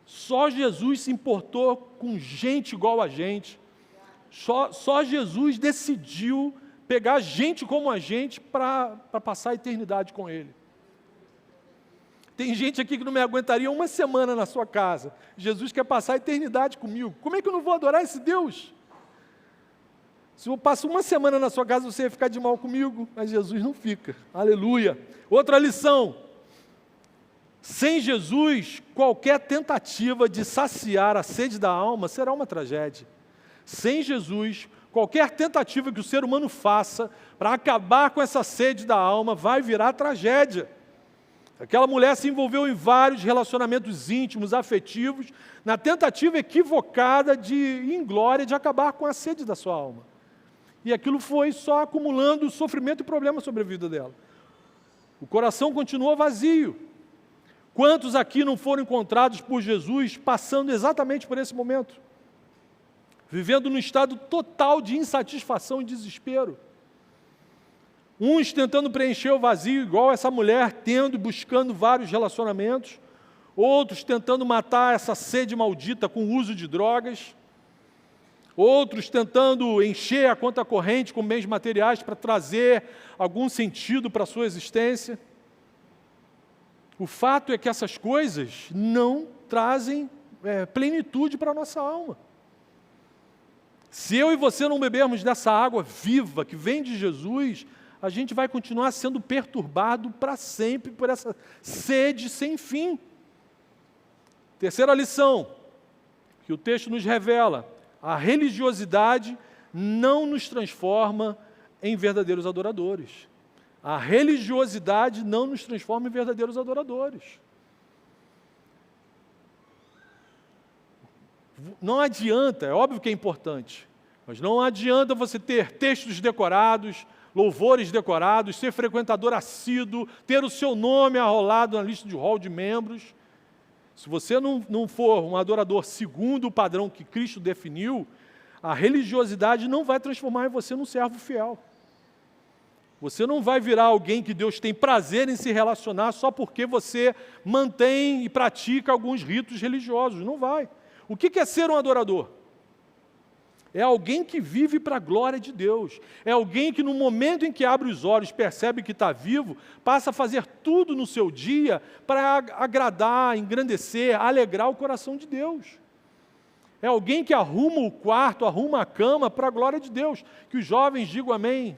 Só Jesus se importou com gente igual a gente. Só Jesus decidiu pegar gente como a gente para passar a eternidade com Ele. Tem gente aqui que não me aguentaria uma semana na sua casa. Jesus quer passar a eternidade comigo. Como é que eu não vou adorar esse Deus? Se eu passo uma semana na sua casa, você ia ficar de mal comigo, mas Jesus não fica. Aleluia. Outra lição: sem Jesus, qualquer tentativa de saciar a sede da alma será uma tragédia. Sem Jesus, qualquer tentativa que o ser humano faça para acabar com essa sede da alma vai virar tragédia. Aquela mulher se envolveu em vários relacionamentos íntimos, afetivos, na tentativa equivocada de inglória de acabar com a sede da sua alma. E aquilo foi só acumulando sofrimento e problema sobre a vida dela. O coração continuou vazio. Quantos aqui não foram encontrados por Jesus passando exatamente por esse momento? Vivendo num estado total de insatisfação e desespero. Uns tentando preencher o vazio, igual essa mulher, tendo e buscando vários relacionamentos. Outros tentando matar essa sede maldita com o uso de drogas. Outros tentando encher a conta corrente com bens materiais para trazer algum sentido para a sua existência. O fato é que essas coisas não trazem plenitude para a nossa alma. Se eu e você não bebermos dessa água viva que vem de Jesus, a gente vai continuar sendo perturbado para sempre por essa sede sem fim. Terceira lição que o texto nos revela: a religiosidade não nos transforma em verdadeiros adoradores. A religiosidade não nos transforma em verdadeiros adoradores. Não adianta, é óbvio que é importante, mas não adianta você ter textos decorados, louvores decorados, ser frequentador assíduo, ter o seu nome arrolado na lista de hall de membros. Se você não for um adorador segundo o padrão que Cristo definiu, a religiosidade não vai transformar você num servo fiel. Você não vai virar alguém que Deus tem prazer em se relacionar só porque você mantém e pratica alguns ritos religiosos. Não vai. O que é ser um adorador? É alguém que vive para a glória de Deus. É alguém que no momento em que abre os olhos, percebe que está vivo, passa a fazer tudo no seu dia para agradar, engrandecer, alegrar o coração de Deus. É alguém que arruma o quarto, arruma a cama para a glória de Deus. Que os jovens digam amém.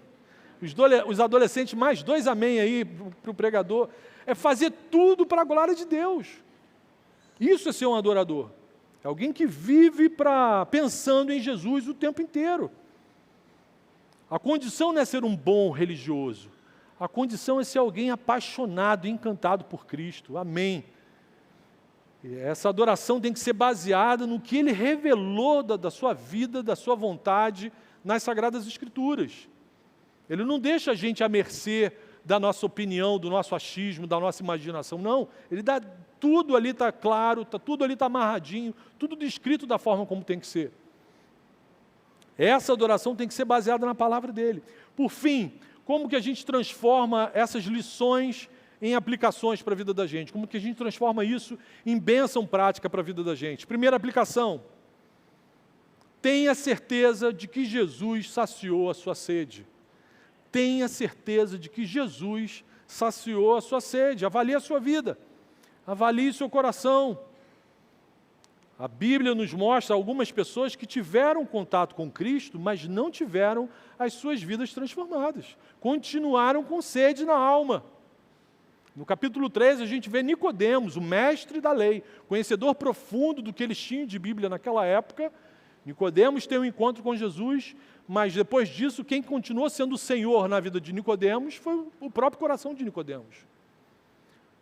Os adolescentes, mais 2 amém aí para o pregador. É fazer tudo para a glória de Deus. Isso é ser um adorador. É alguém que vive pensando em Jesus o tempo inteiro. A condição não é ser um bom religioso. A condição é ser alguém apaixonado, encantado por Cristo. Amém. E essa adoração tem que ser baseada no que Ele revelou da sua vida, da sua vontade, nas Sagradas Escrituras. Ele não deixa a gente à mercê da nossa opinião, do nosso achismo, da nossa imaginação. Não, Ele dá tudo ali, está claro, tudo ali está amarradinho, tudo descrito da forma como tem que ser. Essa adoração tem que ser baseada na palavra dEle. Por fim, como que a gente transforma essas lições em aplicações para a vida da gente? Como que a gente transforma isso em bênção prática para a vida da gente? Primeira aplicação: tenha certeza de que Jesus saciou a sua sede. Tenha certeza de que Jesus saciou a sua sede. Avalie a sua vida. Avalie seu coração. A Bíblia nos mostra algumas pessoas que tiveram contato com Cristo, mas não tiveram as suas vidas transformadas. Continuaram com sede na alma. No capítulo 3, a gente vê Nicodemos, o mestre da lei, conhecedor profundo do que eles tinham de Bíblia naquela época. Nicodemos tem um encontro com Jesus, mas depois disso, quem continuou sendo o Senhor na vida de Nicodemos foi o próprio coração de Nicodemos.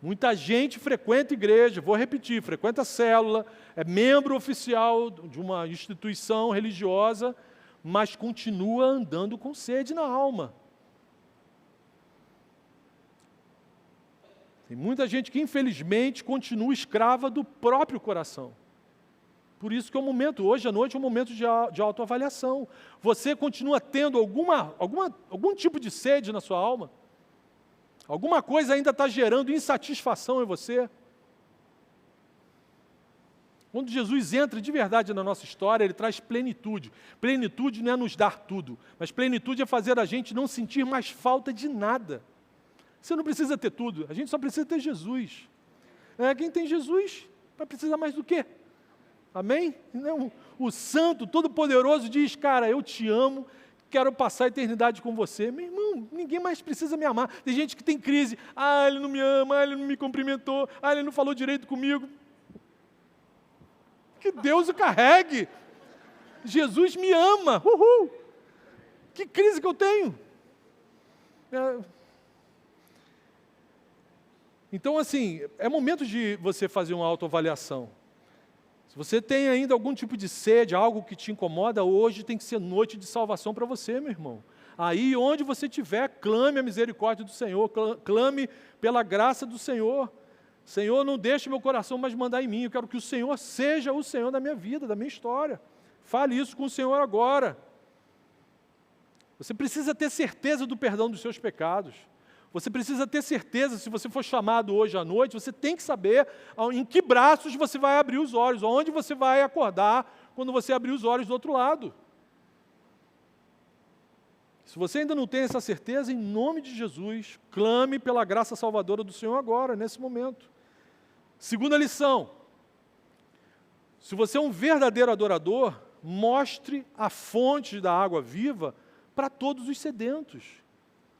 Muita gente frequenta igreja, vou repetir, frequenta célula, é membro oficial de uma instituição religiosa, mas continua andando com sede na alma. Tem muita gente que, infelizmente, continua escrava do próprio coração. Por isso que é um momento, hoje à noite, é um momento de autoavaliação. Você continua tendo algum tipo de sede na sua alma? Alguma coisa ainda está gerando insatisfação em você? Quando Jesus entra de verdade na nossa história, Ele traz plenitude. Plenitude não é nos dar tudo, mas plenitude é fazer a gente não sentir mais falta de nada. Você não precisa ter tudo, a gente só precisa ter Jesus. Quem tem Jesus vai precisar mais do quê? Amém? O Santo, Todo-Poderoso diz: cara, eu te amo, quero passar a eternidade com você. Meu irmão, ninguém mais precisa me amar. Tem gente que tem crise: ele não me ama, ele não me cumprimentou, ele não falou direito comigo. Que Deus o carregue. Jesus me ama. Uhul. Que crise que eu tenho? Então, assim, é momento de você fazer uma autoavaliação. Se você tem ainda algum tipo de sede, algo que te incomoda, hoje tem que ser noite de salvação para você, meu irmão. Aí, onde você estiver, clame a misericórdia do Senhor, clame pela graça do Senhor. Senhor, não deixe meu coração mais mandar em mim, eu quero que o Senhor seja o Senhor da minha vida, da minha história. Fale isso com o Senhor agora. Você precisa ter certeza do perdão dos seus pecados. Você precisa ter certeza, se você for chamado hoje à noite, você tem que saber em que braços você vai abrir os olhos, onde você vai acordar quando você abrir os olhos do outro lado. Se você ainda não tem essa certeza, em nome de Jesus, clame pela graça salvadora do Senhor agora, nesse momento. Segunda lição: se você é um verdadeiro adorador, mostre a fonte da água viva para todos os sedentos.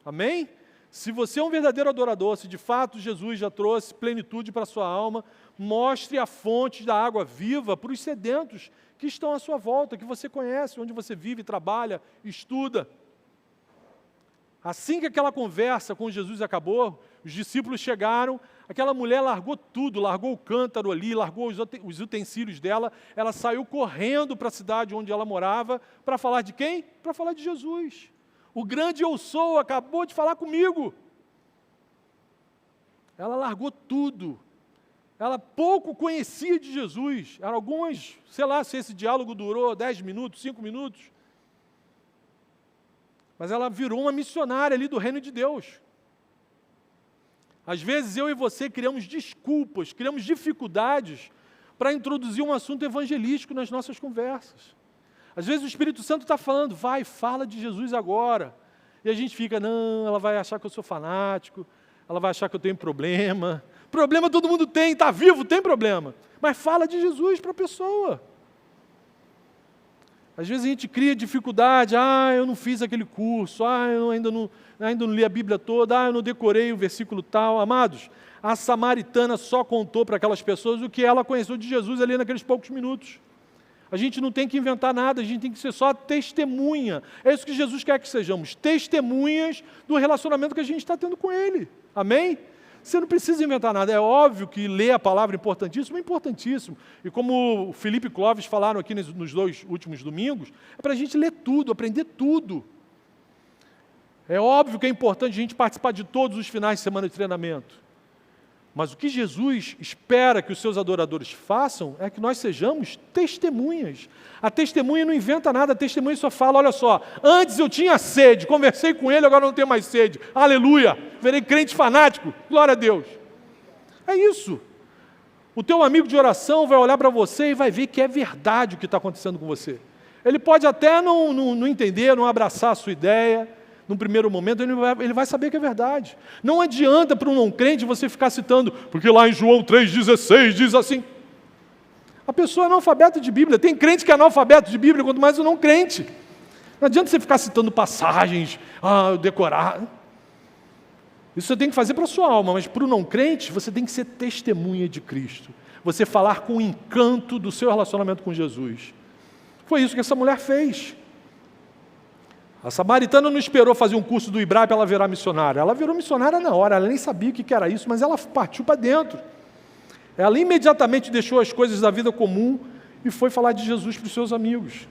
Amém? Se você é um verdadeiro adorador, se de fato Jesus já trouxe plenitude para a sua alma, mostre a fonte da água viva para os sedentos que estão à sua volta, que você conhece, onde você vive, trabalha, estuda. Assim que aquela conversa com Jesus acabou, os discípulos chegaram, aquela mulher largou tudo, largou o cântaro ali, largou os utensílios dela, ela saiu correndo para a cidade onde ela morava, para falar de quem? Para falar de Jesus. O grande eu sou acabou de falar comigo. Ela largou tudo. Ela pouco conhecia de Jesus. Eram algumas, sei lá se esse diálogo durou 10 minutos, 5 minutos. Mas ela virou uma missionária ali do reino de Deus. Às vezes eu e você criamos desculpas, criamos dificuldades para introduzir um assunto evangelístico nas nossas conversas. Às vezes o Espírito Santo está falando, vai, fala de Jesus agora. E a gente fica, não, ela vai achar que eu sou fanático, ela vai achar que eu tenho problema. Problema todo mundo tem, está vivo, tem problema. Mas fala de Jesus para a pessoa. Às vezes a gente cria dificuldade, eu não fiz aquele curso, eu ainda não li a Bíblia toda, eu não decorei o versículo tal. Amados, a samaritana só contou para aquelas pessoas o que ela conheceu de Jesus ali naqueles poucos minutos. A gente não tem que inventar nada, a gente tem que ser só testemunha. É isso que Jesus quer que sejamos, testemunhas do relacionamento que a gente está tendo com Ele. Amém? Você não precisa inventar nada. É óbvio que ler a palavra é importantíssimo. E como o Felipe e Clóvis falaram aqui nos 2 últimos domingos, é para a gente ler tudo, aprender tudo. É óbvio que é importante a gente participar de todos os finais de semana de treinamento. Mas o que Jesus espera que os seus adoradores façam é que nós sejamos testemunhas. A testemunha não inventa nada, a testemunha só fala, olha só, antes eu tinha sede, conversei com ele, agora não tenho mais sede. Aleluia! Virei crente fanático, glória a Deus. É isso. O teu amigo de oração vai olhar para você e vai ver que é verdade o que está acontecendo com você. Ele pode até não entender, não abraçar a sua ideia, num primeiro momento, ele vai saber que é verdade. Não adianta para um não crente você ficar citando, porque lá em João 3,16 diz assim. A pessoa é analfabeta de Bíblia. Tem crente que é analfabeto de Bíblia, quanto mais o não crente. Não adianta você ficar citando passagens, decorar. Isso você tem que fazer para a sua alma, mas para o não crente, você tem que ser testemunha de Cristo. Você falar com o encanto do seu relacionamento com Jesus. Foi isso que essa mulher fez. A samaritana não esperou fazer um curso do IBRA para ela virar missionária. Ela virou missionária na hora, ela nem sabia o que era isso, mas ela partiu para dentro. Ela imediatamente deixou as coisas da vida comum e foi falar de Jesus para os seus amigos.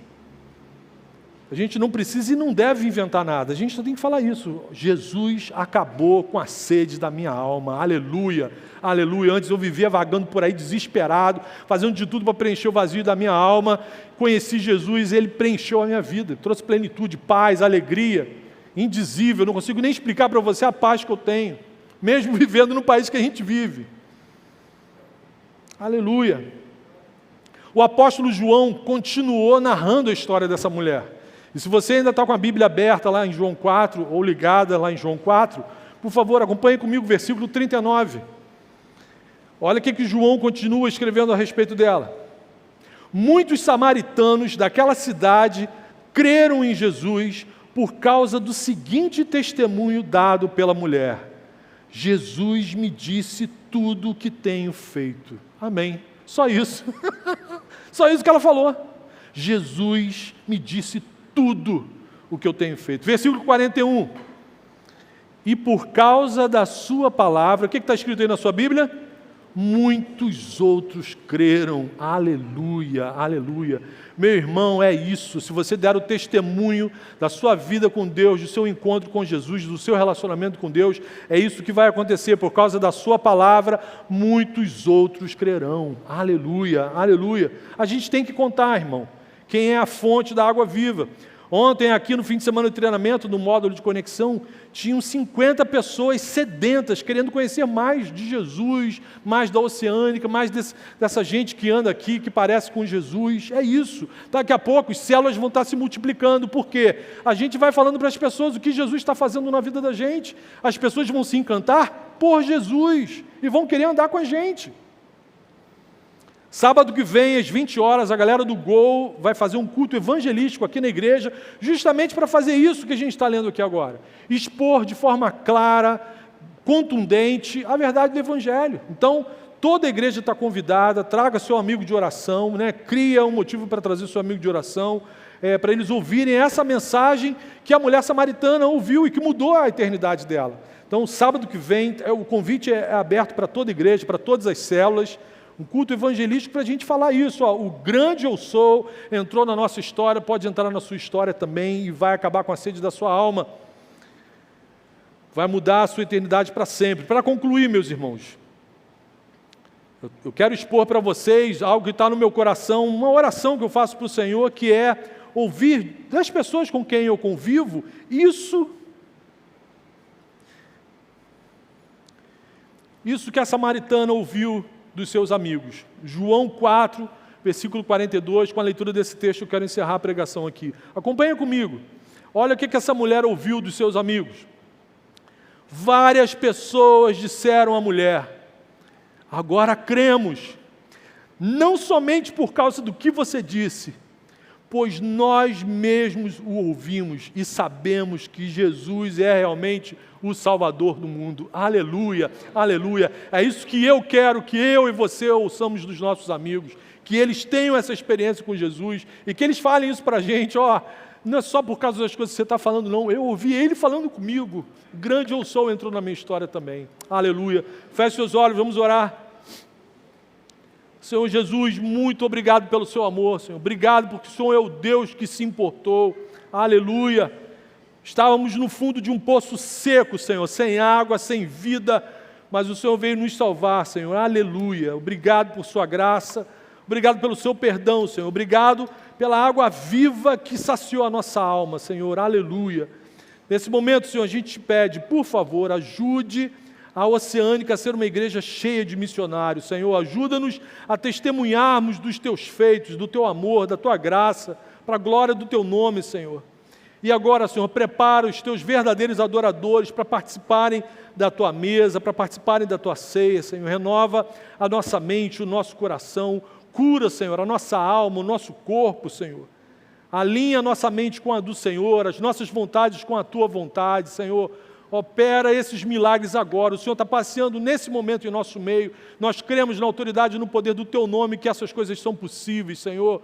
A gente não precisa e não deve inventar nada, a gente só tem que falar isso. Jesus acabou com a sede da minha alma, aleluia, aleluia. Antes eu vivia vagando por aí desesperado, fazendo de tudo para preencher o vazio da minha alma. Conheci Jesus, Ele preencheu a minha vida, trouxe plenitude, paz, alegria, indizível. Eu não consigo nem explicar para você a paz que eu tenho, mesmo vivendo no país que a gente vive. Aleluia. O apóstolo João continuou narrando a história dessa mulher. E se você ainda está com a Bíblia aberta lá em João 4, ou ligada lá em João 4, por favor, acompanhe comigo o versículo 39. Olha o que João continua escrevendo a respeito dela. Muitos samaritanos daquela cidade creram em Jesus por causa do seguinte testemunho dado pela mulher. Jesus me disse tudo o que tenho feito. Amém. Só isso. Só isso que ela falou. Jesus me disse tudo o que eu tenho feito. Versículo 41. E por causa da sua palavra, o que está escrito aí na sua Bíblia? Muitos outros creram. Aleluia, aleluia. Meu irmão, é isso. Se você der o testemunho da sua vida com Deus, do seu encontro com Jesus, do seu relacionamento com Deus, é isso que vai acontecer. Por causa da sua palavra, muitos outros crerão. Aleluia, aleluia. A gente tem que contar, irmão, quem é a fonte da água viva. Ontem, aqui no fim de semana de treinamento, no módulo de conexão, tinham 50 pessoas sedentas, querendo conhecer mais de Jesus, mais da Oceânica, mais dessa gente que anda aqui, que parece com Jesus. É isso. Daqui a pouco, as células vão estar se multiplicando. Por quê? A gente vai falando para as pessoas o que Jesus está fazendo na vida da gente. As pessoas vão se encantar por Jesus e vão querer andar com a gente. Sábado que vem, às 20 horas, a galera do Gol vai fazer um culto evangelístico aqui na igreja, justamente para fazer isso que a gente está lendo aqui agora. Expor de forma clara, contundente, a verdade do Evangelho. Então, toda a igreja está convidada, traga seu amigo de oração, né? Cria um motivo para trazer seu amigo de oração, para eles ouvirem essa mensagem que a mulher samaritana ouviu e que mudou a eternidade dela. Então, sábado que vem, o convite é aberto para toda a igreja, para todas as células, um culto evangelístico para a gente falar isso. O grande eu sou entrou na nossa história, pode entrar na sua história também e vai acabar com a sede da sua alma. Vai mudar a sua eternidade para sempre. Para concluir, meus irmãos, eu quero expor para vocês algo que está no meu coração, uma oração que eu faço para o Senhor, que é ouvir das pessoas com quem eu convivo isso que a samaritana ouviu dos seus amigos. João 4, versículo 42, com a leitura desse texto eu quero encerrar a pregação aqui. Acompanha comigo. Olha o que essa mulher ouviu dos seus amigos. Várias pessoas disseram à mulher: agora cremos, não somente por causa do que você disse, pois nós mesmos o ouvimos e sabemos que Jesus é realmente o Salvador do mundo. Aleluia, aleluia. É isso que eu quero que eu e você ouçamos dos nossos amigos, que eles tenham essa experiência com Jesus e que eles falem isso para a gente. Não é só por causa das coisas que você está falando, não. Eu ouvi ele falando comigo. Grande eu sou entrou na minha história também. Aleluia. Feche seus olhos, vamos orar. Senhor Jesus, muito obrigado pelo seu amor, Senhor. Obrigado porque o Senhor é o Deus que se importou. Aleluia. Estávamos no fundo de um poço seco, Senhor, sem água, sem vida, mas o Senhor veio nos salvar, Senhor. Aleluia. Obrigado por sua graça. Obrigado pelo seu perdão, Senhor. Obrigado pela água viva que saciou a nossa alma, Senhor. Aleluia. Nesse momento, Senhor, a gente te pede, por favor, ajude a Oceânica a ser uma igreja cheia de missionários, Senhor. Ajuda-nos a testemunharmos dos teus feitos, do teu amor, da tua graça, para a glória do teu nome, Senhor. E agora, Senhor, prepara os teus verdadeiros adoradores para participarem da tua mesa, para participarem da tua ceia, Senhor. Renova a nossa mente, o nosso coração. Cura, Senhor, a nossa alma, o nosso corpo, Senhor. Alinha a nossa mente com a do Senhor, as nossas vontades com a tua vontade, Senhor. Opera esses milagres agora. O Senhor está passeando nesse momento em nosso meio. Nós cremos na autoridade e no poder do teu nome que essas coisas são possíveis, Senhor.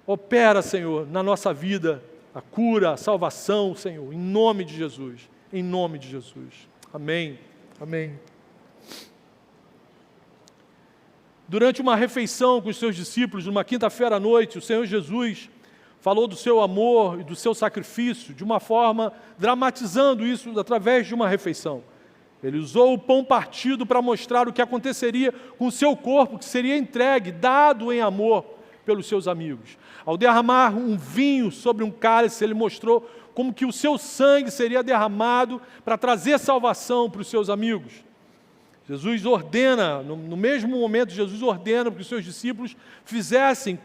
Opera, Senhor, na nossa vida a cura, a salvação, Senhor, em nome de Jesus. Em nome de Jesus. Amém. Amém. Durante uma refeição com os seus discípulos, numa quinta-feira à noite, o Senhor Jesus falou do seu amor e do seu sacrifício de uma forma, dramatizando isso através de uma refeição. Ele usou o pão partido para mostrar o que aconteceria com o seu corpo, que seria entregue, dado em amor pelos seus amigos. Ao derramar um vinho sobre um cálice, ele mostrou como que o seu sangue seria derramado para trazer salvação para os seus amigos. Jesus ordena, no mesmo momento, Jesus ordena que os seus discípulos fizessem